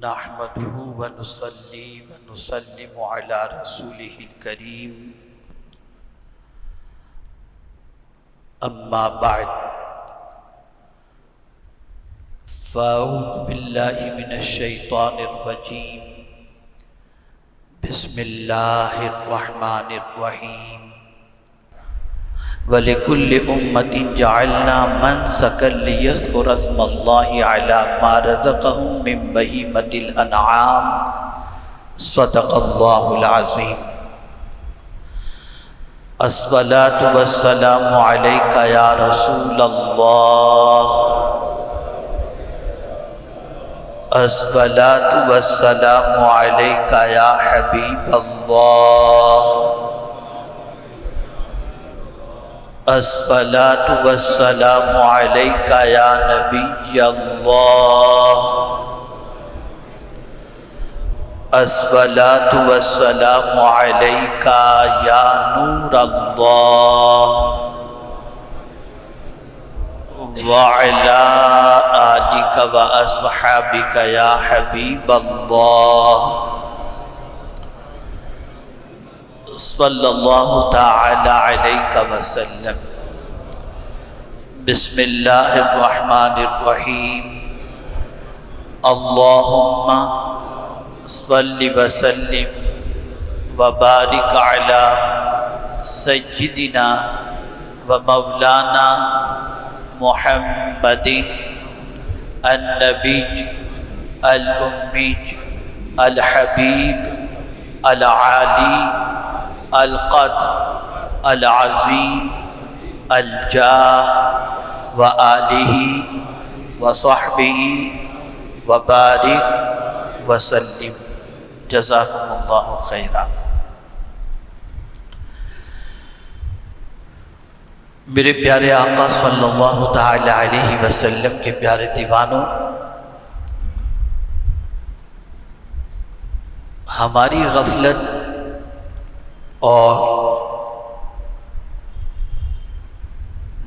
نحمده ونصلي ونسلم على رسوله الكريم اما بعد فاعوذ باللہ من الشیطان الرجیم بسم اللہ الرحمن الرحیم وَلِكُلِّ أُمَّةٍ جَعَلْنَا مَنْسَكًا لِيَذْكُرُوا اسْمَ اللَّهِ عَلَى مَا رَزَقَهُم مِّن بَهِيمَةِ الْأَنْعَامِ صدق اللہ العظیم۔ الصلاۃ والسلام علیک یا رسول اللہ، الصلاۃ والسلام علیک یا حبیب اللہ، الصلاۃ والسلام علیک یا نبی اللہ، الصلاۃ والسلام علیک یا نور اللہ، وعلی آلک واصحابک یا حبیب اللہ، صلی اللہ تعالی علیہ وسلم۔ بسم اللہ الرحمن الرحیم۔ اللہم صلی وسلم وبارک علی سیدنا و مولانا محمد النبی الامی الحبیب العالی القدر العظیم الجاہ وآلہ وصحبہ وبارک وسلم۔ جزاکم اللہ خیرا۔ میرے پیارے آقا صلی اللہ تعالی علیہ وسلم کے پیارے دیوانوں، ہماری غفلت اور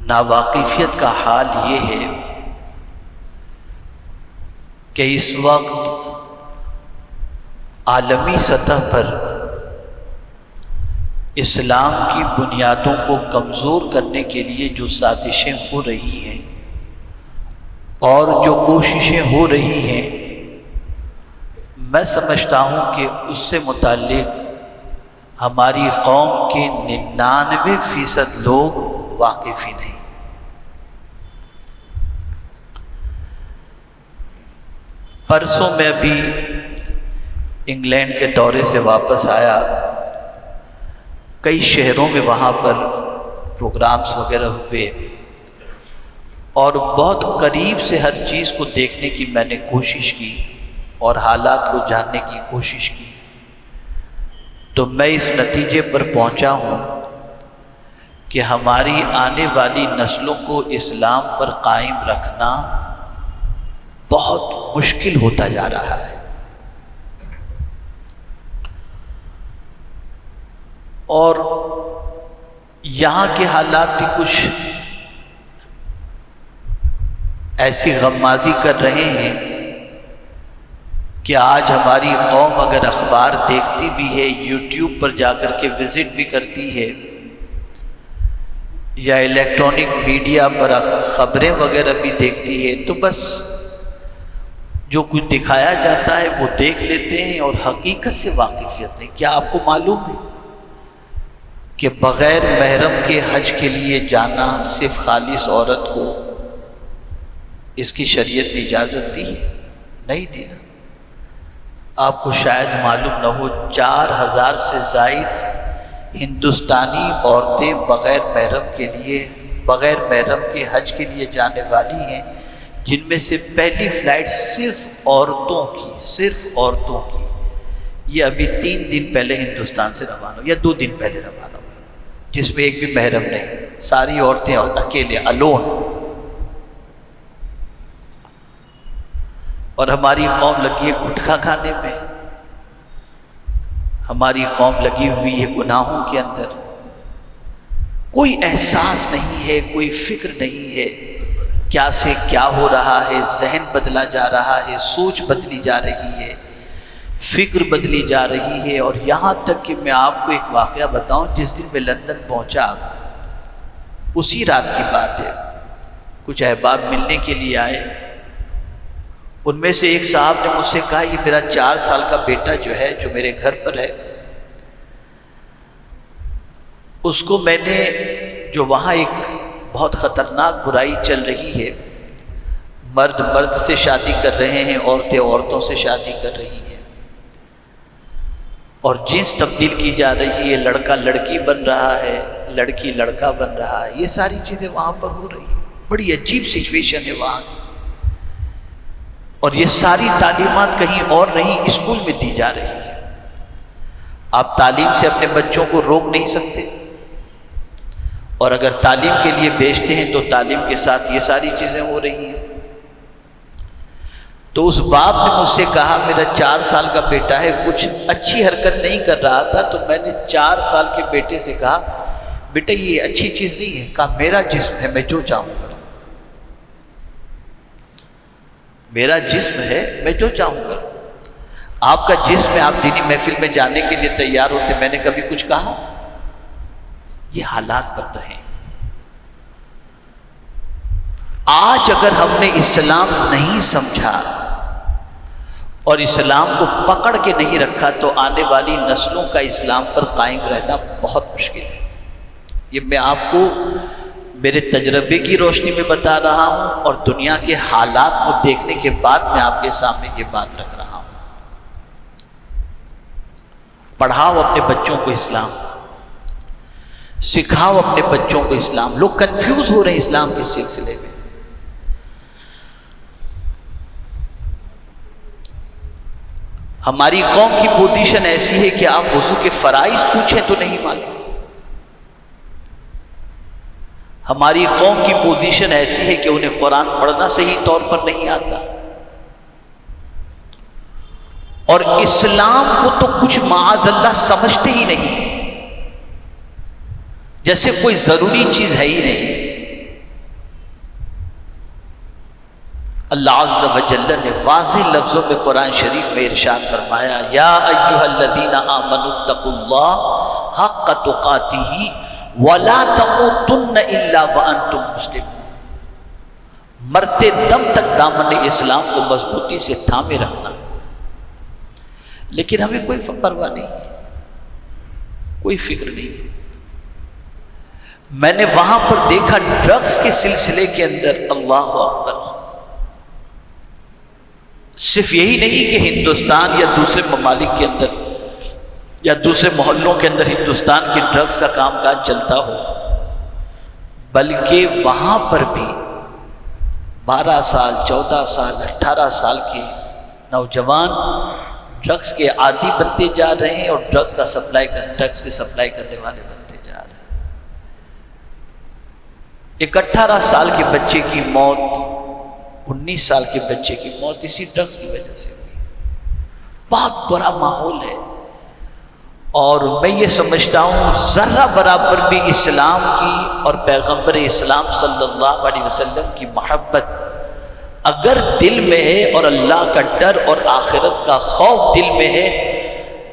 ناواقفیت کا حال یہ ہے کہ اس وقت عالمی سطح پر اسلام کی بنیادوں کو کمزور کرنے کے لیے جو سازشیں ہو رہی ہیں اور جو کوششیں ہو رہی ہیں، میں سمجھتا ہوں کہ اس سے متعلق ہماری قوم کے 99% لوگ واقف ہی نہیں۔ پرسوں میں ابھی انگلینڈ کے دورے سے واپس آیا، کئی شہروں میں وہاں پر پروگرامز وغیرہ ہوئے اور بہت قریب سے ہر چیز کو دیکھنے کی میں نے کوشش کی اور حالات کو جاننے کی کوشش کی، تو میں اس نتیجے پر پہنچا ہوں کہ ہماری آنے والی نسلوں کو اسلام پر قائم رکھنا بہت مشکل ہوتا جا رہا ہے، اور یہاں کے حالات بھی کچھ ایسی غمازی کر رہے ہیں کہ آج ہماری قوم اگر اخبار دیکھتی بھی ہے، یوٹیوب پر جا کر کے وزٹ بھی کرتی ہے یا الیکٹرانک میڈیا پر خبریں وغیرہ بھی دیکھتی ہے، تو بس جو کچھ دکھایا جاتا ہے وہ دیکھ لیتے ہیں اور حقیقت سے واقفیت نہیں۔ کیا آپ کو معلوم ہے کہ بغیر محرم کے حج کے لیے جانا صرف خالص عورت کو اس کی شریعت نے اجازت دی ہے؟ نہیں دی نا۔ آپ کو شاید معلوم نہ ہو، 4000 سے زائد ہندوستانی عورتیں بغیر محرم کے حج کے لیے جانے والی ہیں، جن میں سے پہلی فلائٹ صرف عورتوں کی یہ ابھی 3 دن پہلے ہندوستان سے روانہ ہو یا 2 دن پہلے روانہ ہو، جس میں ایک بھی محرم نہیں، ساری عورتیں اکیلے الون۔ اور ہماری قوم لگی ہے گٹکھا کھانے میں، ہماری قوم لگی ہوئی ہے گناہوں کے اندر، کوئی احساس نہیں ہے، کوئی فکر نہیں ہے کیا سے کیا ہو رہا ہے، ذہن بدلا جا رہا ہے، سوچ بدلی جا رہی ہے، فکر بدلی جا رہی ہے۔ اور یہاں تک کہ میں آپ کو ایک واقعہ بتاؤں، جس دن میں لندن پہنچا اسی رات کی بات ہے، کچھ احباب ملنے کے لیے آئے، ان میں سے ایک صاحب نے مجھ سے کہا یہ میرا 4 سال کا بیٹا جو ہے، جو میرے گھر پر ہے، اس کو میں نے، جو وہاں ایک بہت خطرناک برائی چل رہی ہے، مرد مرد سے شادی کر رہے ہیں، عورتیں عورتوں سے شادی کر رہی ہیں، اور جنس تبدیل کی جا رہی ہے، لڑکا لڑکی بن رہا ہے، لڑکی لڑکا بن رہا ہے، یہ ساری چیزیں وہاں پر ہو رہی ہیں۔ بڑی عجیب سچویشن ہے وہاں کی، اور یہ ساری تعلیمات کہیں اور نہیں، اسکول میں دی جا رہی ہے۔ آپ تعلیم سے اپنے بچوں کو روک نہیں سکتے، اور اگر تعلیم کے لیے بھیجتے ہیں تو تعلیم کے ساتھ یہ ساری چیزیں ہو رہی ہیں۔ تو اس باپ نے مجھ سے کہا میرا 4 سال کا بیٹا ہے، کچھ اچھی حرکت نہیں کر رہا تھا، تو میں نے 4 سال کے بیٹے سے کہا بیٹا یہ اچھی چیز نہیں ہے، کہا میرا جسم ہے، میں جو چاہوں گا، میرا جسم ہے، میں جو چاہوں گا۔ آپ کا جسم ہے، آپ دینی محفل میں جانے کے لیے تیار ہوتے، میں نے کبھی کچھ کہا؟ یہ حالات بن رہے ہیں۔ آج اگر ہم نے اسلام نہیں سمجھا اور اسلام کو پکڑ کے نہیں رکھا تو آنے والی نسلوں کا اسلام پر قائم رہنا بہت مشکل ہے۔ یہ میں آپ کو میرے تجربے کی روشنی میں بتا رہا ہوں، اور دنیا کے حالات کو دیکھنے کے بعد میں آپ کے سامنے یہ بات رکھ رہا ہوں۔ پڑھاؤ اپنے بچوں کو اسلام، سکھاؤ اپنے بچوں کو اسلام۔ لوگ کنفیوز ہو رہے ہیں اسلام کے سلسلے میں۔ ہماری قوم کی پوزیشن ایسی ہے کہ آپ وضو کے فرائض پوچھیں تو نہیں معلوم۔ ہماری قوم کی پوزیشن ایسی ہے کہ انہیں قرآن پڑھنا صحیح طور پر نہیں آتا، اور اسلام کو تو کچھ معاذ اللہ سمجھتے ہی نہیں ہیں، جیسے کوئی ضروری چیز ہے ہی نہیں۔ اللہ عز و جل نے واضح لفظوں میں قرآن شریف میں ارشاد فرمایا، یا ایھا الذین آمنوا اتقوا اللہ حق تقاتہ ولا تموتن الا وانتم مسلمون۔ مرتے دم تک دامن اسلام کو مضبوطی سے تھامے رکھنا۔ لیکن ہمیں کوئی پرواہ نہیں، کوئی فکر نہیں۔ میں نے وہاں پر دیکھا ڈرگز کے سلسلے کے اندر، اللہ اکبر، صرف یہی نہیں کہ ہندوستان یا دوسرے ممالک کے اندر یا دوسرے محلوں کے اندر ہندوستان کے ڈرگز کا کام کاج چلتا ہو، بلکہ وہاں پر بھی 12 سال 14 سال 18 سال کے نوجوان ڈرگز کے عادی بنتے جا رہے ہیں، اور ڈرگز کی سپلائی کرنے والے بنتے جا رہے ہیں۔ ایک 18 سال کے بچے کی موت، 19 سال کے بچے کی موت اسی ڈرگز کی وجہ سے ہوئی۔ بہت برا ماحول ہے، اور میں یہ سمجھتا ہوں ذرہ برابر بھی اسلام کی اور پیغمبر اسلام صلی اللہ علیہ وسلم کی محبت اگر دل میں ہے، اور اللہ کا ڈر اور آخرت کا خوف دل میں ہے،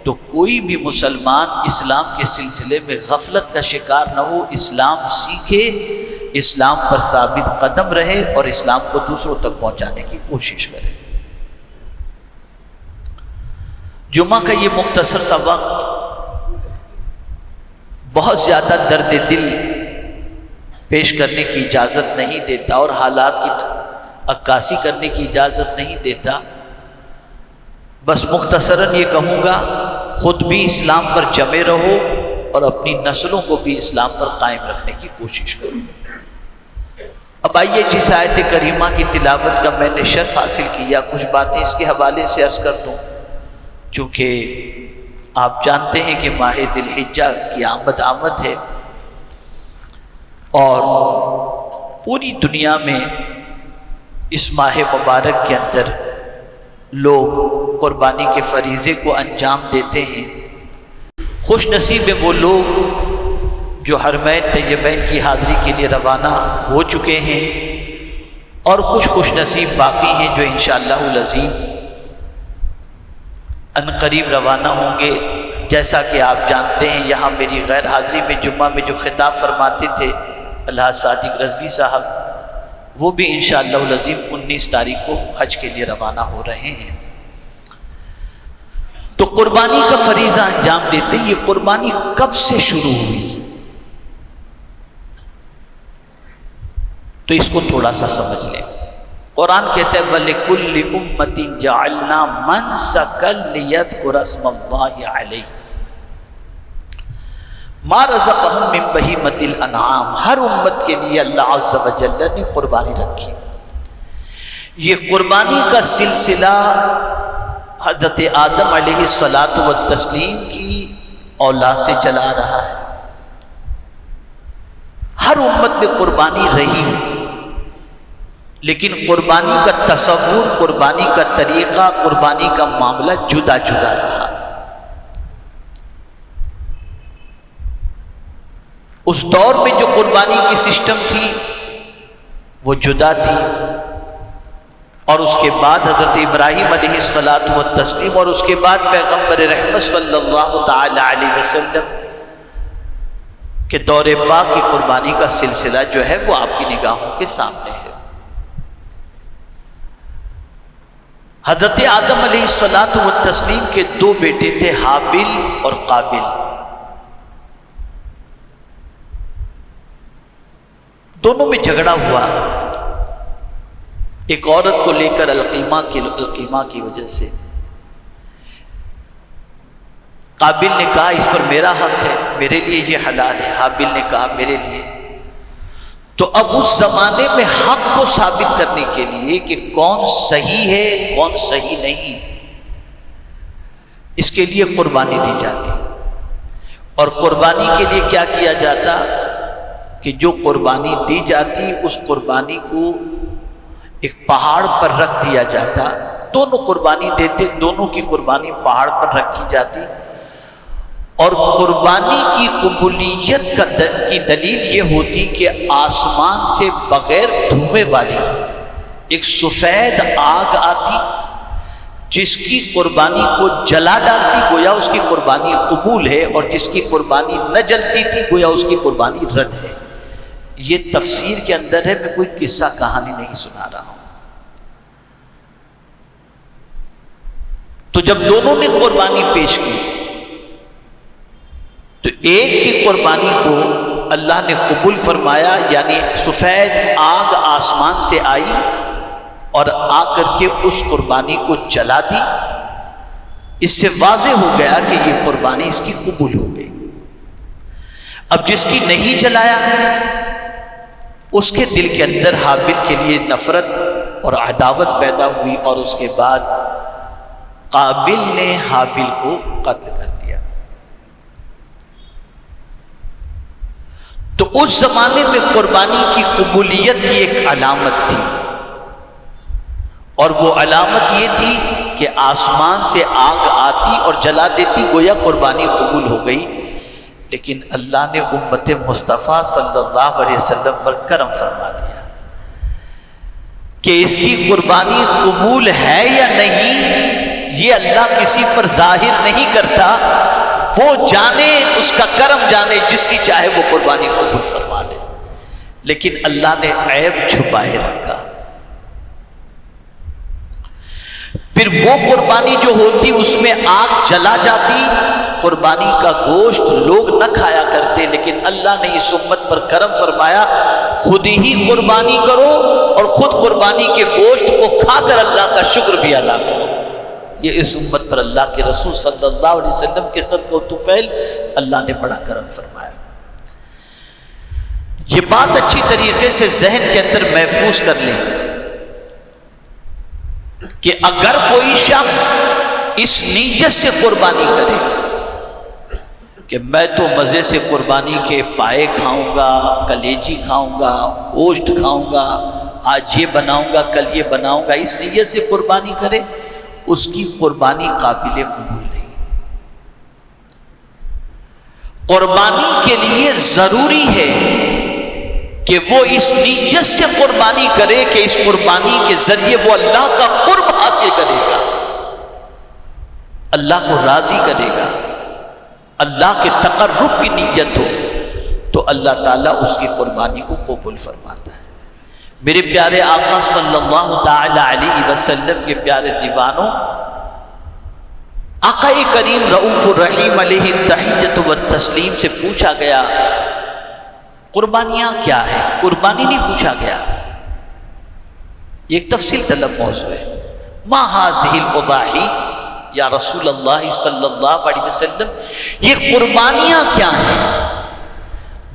تو کوئی بھی مسلمان اسلام کے سلسلے میں غفلت کا شکار نہ ہو، اسلام سیکھے، اسلام پر ثابت قدم رہے، اور اسلام کو دوسروں تک پہنچانے کی کوشش کرے۔ جمعہ کا یہ مختصر سا وقت بہت زیادہ درد دل پیش کرنے کی اجازت نہیں دیتا، اور حالات کی عکاسی کرنے کی اجازت نہیں دیتا۔ بس مختصراً یہ کہوں گا، خود بھی اسلام پر جمے رہو، اور اپنی نسلوں کو بھی اسلام پر قائم رکھنے کی کوشش کرو۔ اب آئیے جس آیت کریمہ کی تلاوت کا میں نے شرف حاصل کیا، کچھ باتیں اس کے حوالے سے عرض کر دوں، چونکہ آپ جانتے ہیں کہ ماہ ذی الحجہ کی آمد ہے، اور پوری دنیا میں اس ماہ مبارک کے اندر لوگ قربانی کے فریضے کو انجام دیتے ہیں۔ خوش نصیب ہیں وہ لوگ جو حرمین طیبین کی حاضری کے لیے روانہ ہو چکے ہیں، اور کچھ خوش نصیب باقی ہیں جو انشاءاللہ العظیم عنقریب روانہ ہوں گے۔ جیسا کہ آپ جانتے ہیں یہاں میری غیر حاضری میں جمعہ میں جو خطاب فرماتے تھے الحاج صادق رضوی صاحب، وہ بھی انشاءاللہ العظیم 19 تاریخ کو حج کے لیے روانہ ہو رہے ہیں۔ تو قربانی کا فریضہ انجام دیتے ہیں۔ یہ قربانی کب سے شروع ہوئی تو اس کو تھوڑا سا سمجھ لیں۔ قرآن کہتا ہے وَلِكُلِّ أُمَّةٍ جَعَلْنَا مَنْسَكًا لِيَذْكُرَ اسْمَ اللَّهِ عَلَيْهِ مَا رَزَقَهُم مِّن بَهِيمَةِ الْأَنْعَامِ۔ ہر امت کے لیے اللہ عز و جل نے قربانی رکھی۔ یہ قربانی کا سلسلہ حضرت آدم علیہ الصلاۃ والتسلیم کی اولاد سے چلا رہا ہے۔ ہر امت میں قربانی رہی، لیکن قربانی کا تصور، قربانی کا طریقہ، قربانی کا معاملہ جدا جدا رہا۔ اس دور میں جو قربانی کی سسٹم تھی وہ جدا تھی، اور اس کے بعد حضرت ابراہیم علیہ الصلاۃ والتسلیم اور اس کے بعد پیغمبر رحمت صلی اللہ تعالی علیہ وسلم کہ دور پاک کی قربانی کا سلسلہ جو ہے وہ آپ کی نگاہوں کے سامنے ہے۔ حضرت آدم علیہ الصلاۃ والتسلیم کے 2 بیٹے تھے، حابل اور قابل۔ دونوں میں جھگڑا ہوا، ایک عورت کو لے کر القیمہ کی وجہ سے۔ قابل نے کہا اس پر میرا حق ہے، میرے لیے یہ حلال ہے۔ حابل نے کہا میرے لیے۔ تو اب اس زمانے میں حق کو ثابت کرنے کے لیے کہ کون صحیح ہے کون صحیح نہیں، اس کے لیے قربانی دی جاتی۔ اور قربانی کے لیے کیا کیا جاتا کہ جو قربانی دی جاتی اس قربانی کو ایک پہاڑ پر رکھ دیا جاتا۔ دونوں قربانی دیتے، دونوں کی قربانی پہاڑ پر رکھی جاتی، اور قربانی کی قبولیت کی دلیل یہ ہوتی کہ آسمان سے بغیر دھوئے والی ایک سفید آگ آتی جس کی قربانی کو جلا ڈالتی، گویا اس کی قربانی قبول ہے، اور جس کی قربانی نہ جلتی تھی گویا اس کی قربانی رد ہے۔ یہ تفسیر کے اندر ہے، میں کوئی قصہ کہانی نہیں سنا رہا ہوں۔ تو جب دونوں نے قربانی پیش کی تو ایک کی قربانی کو اللہ نے قبول فرمایا، یعنی سفید آگ آسمان سے آئی اور آ کر کے اس قربانی کو جلا دی۔ اس سے واضح ہو گیا کہ یہ قربانی اس کی قبول ہو گئی۔ اب جس کی نہیں جلایا اس کے دل کے اندر حابل کے لیے نفرت اور عداوت پیدا ہوئی، اور اس کے بعد قابل نے حابل کو قتل کر دیا۔ تو اس زمانے میں قربانی کی قبولیت کی ایک علامت تھی، اور وہ علامت یہ تھی کہ آسمان سے آگ آتی اور جلا دیتی، گویا قربانی قبول ہو گئی۔ لیکن اللہ نے امت مصطفیٰ صلی اللہ علیہ وسلم پر کرم فرما دیا کہ اس کی قربانی قبول ہے یا نہیں یہ اللہ کسی پر ظاہر نہیں کرتا، وہ جانے، اس کا کرم جانے، جس کی چاہے وہ قربانی قبول فرما دے۔ لیکن اللہ نے عیب چھپائے رکھا۔ پھر وہ قربانی جو ہوتی اس میں آگ جلا جاتی، قربانی کا گوشت لوگ نہ کھایا کرتے، لیکن اللہ نے اس امت پر کرم فرمایا خود ہی قربانی کرو اور خود قربانی کے گوشت کو کھا کر اللہ کا شکر بھی ادا کرو۔ یہ اس امت پر اللہ کے رسول صلی اللہ علیہ وسلم کے صدقہ و طفیل اللہ نے بڑا کرم فرمایا۔ یہ بات اچھی طریقے سے ذہن کے اندر محفوظ کر لیں کہ اگر کوئی شخص اس نیت سے قربانی کرے کہ میں تو مزے سے قربانی کے پائے کھاؤں گا، کلیجی کھاؤں گا، گوشت کھاؤں گا، آج یہ بناؤں گا کل یہ بناؤں گا، اس نیت سے قربانی کرے، اس کی قربانی قابل قبول نہیں۔ قربانی کے لیے ضروری ہے کہ وہ اس نیت سے قربانی کرے کہ اس قربانی کے ذریعے وہ اللہ کا قرب حاصل کرے گا، اللہ کو راضی کرے گا، اللہ کے تقرب کی نیت ہو تو اللہ تعالیٰ اس کی قربانی کو قبول فرماتا ہے۔ میرے پیارے آقا صلی اللہ تعالی علیہ وسلم کے پیارے دیوانوں، آقا کریم رؤوف الرحیم علیہ التحیۃ والتسلیم سے پوچھا گیا قربانیاں کیا ہے؟ قربانی نہیں پوچھا گیا، یہ ایک تفصیل طلب موضوع ہے۔ ما هذه الاضاحی یا رسول اللہ صلی اللہ علیہ وسلم، یہ قربانیاں کیا ہیں؟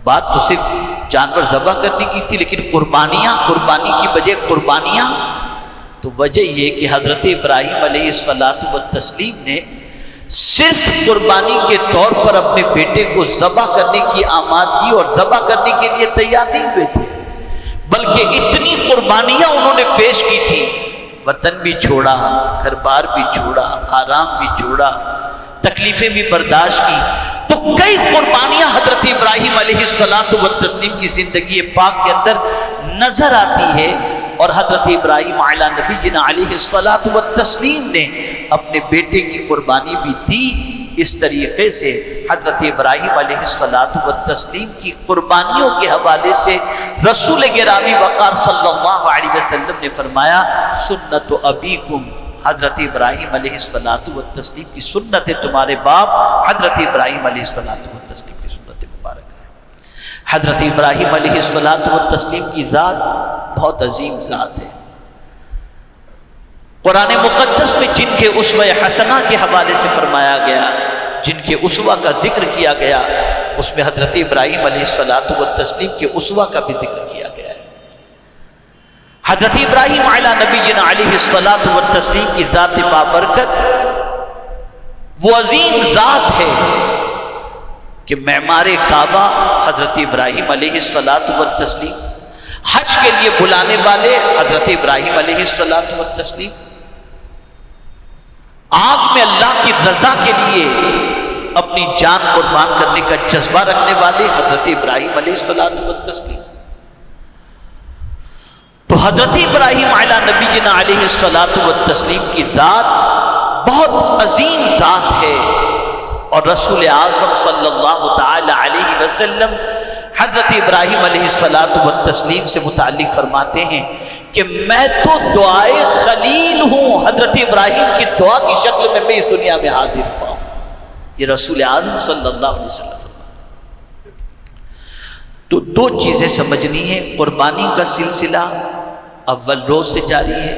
بات تو صرف جانور ذبح کرنے کی تھی، لیکن قربانی کی وجہ قربانیاں، تو وجہ یہ کہ حضرت ابراہیم علیہ السلام نے صرف قربانی کے طور پر اپنے بیٹے کو ذبح کرنے کی آمادگی اور ذبح کرنے کے لیے تیار نہیں ہوئے تھے، بلکہ اتنی قربانیاں انہوں نے پیش کی تھی، وطن بھی چھوڑا، گھر بار بھی چھوڑا، آرام بھی چھوڑا، تکلیفیں بھی برداشت کی، تو کئی قربانیاں حضرت ابراہیم علیہ السلام کی زندگی پاک کے اندر نظر آتی ہے، اور حضرت ابراہیم علیہ نبی علیہ السلام نے اپنے بیٹے کی قربانی بھی دی۔ اس طریقے سے حضرت ابراہیم علیہ السلام کی قربانیوں کے حوالے سے رسول گرامی وقار صلی اللہ علیہ وسلم نے فرمایا سنت ابیکم، حضرت ابراہیم علیہ السلام کی سنت ہے، تمہارے باپ حضرت ابراہیم علیہ السلام کی سنت مبارک ہے۔ حضرت ابراہیم علیہ السلام کی ذات بہت عظیم ذات ہے۔ قرآن مقدس میں جن کے اسوہ حسنہ کے حوالے سے فرمایا گیا، جن کے اسوہ کا ذکر کیا گیا، اس میں حضرت ابراہیم علیہ السلام کے اسوہ کا بھی ذکر کیا گیا ہے۔ حضرت ابراہیم علیہ نبی علیہ السلام کی ذات بابرکت وہ عظیم ذات ہے کہ معمار کعبہ حضرت ابراہیم علیہ السلام، حج کے لیے بلانے والے حضرت ابراہیم علیہ السلام، آگ میں اللہ کی رضا کے لیے اپنی جان قربان کرنے کا جذبہ رکھنے والے حضرت ابراہیم علیہ السلام۔ تو حضرت ابراہیم علیہ نبی علیہ السلام کی ذات بہت عظیم ذات ہے، اور رسول اعظم صلی اللہ تعالی علیہ وسلم حضرت ابراہیم علیہ السلام سے متعلق فرماتے ہیں کہ میں تو دعائے خلیل ہوں، حضرت ابراہیم کی دعا کی شکل میں اس دنیا میں حاضر ہوا ہوں، یہ رسول اعظم صلی اللہ علیہ وسلم فرماتے ہیں۔ تو دو چیزیں سمجھنی ہیں، قربانی کا سلسلہ اول روز سے جاری ہے،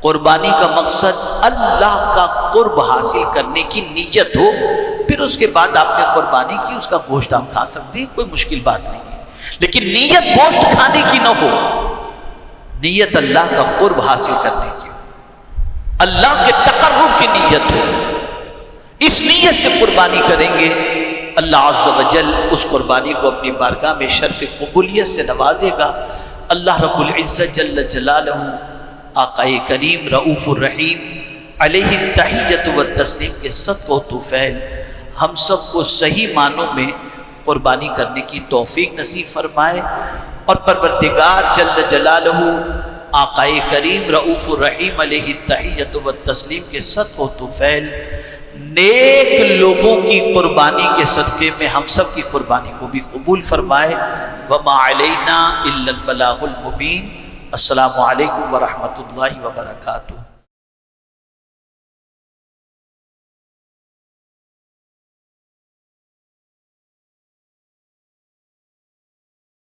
قربانی کا مقصد اللہ کا قرب حاصل کرنے کی نیت ہو، پھر اس کے بعد آپ نے قربانی کی، اس کا گوشت آپ کھا سکتے ہیں، کوئی مشکل بات نہیں ہے، لیکن نیت گوشت کھانے کی نہ ہو، نیت اللہ کا قرب حاصل کرنے کی ہو، اللہ کے تقرب کی نیت ہو، اس نیت سے قربانی کریں گے، اللہ عز و جل اس قربانی کو اپنی بارگاہ میں شرف قبولیت سے نوازے گا۔ اللہ رب العزت جل جلالہ آقا کریم رؤوف الرحیم علیہ التحیۃ والتسلیم کے صدقہ و طفیل ہم سب کو صحیح معنوں میں قربانی کرنے کی توفیق نصیب فرمائے، اور پروردگار جل جلالہ آقا کریم رؤوف الرحیم علیہ التحیۃ والتسلیم کے صدقہ و طفیل نیک لوگوں کی قربانی کے صدقے میں ہم سب کی قربانی کو بھی قبول فرمائے۔ وما علینا الا البلاغ المبین۔ السلام علیکم ورحمۃ اللہ وبرکاتہ۔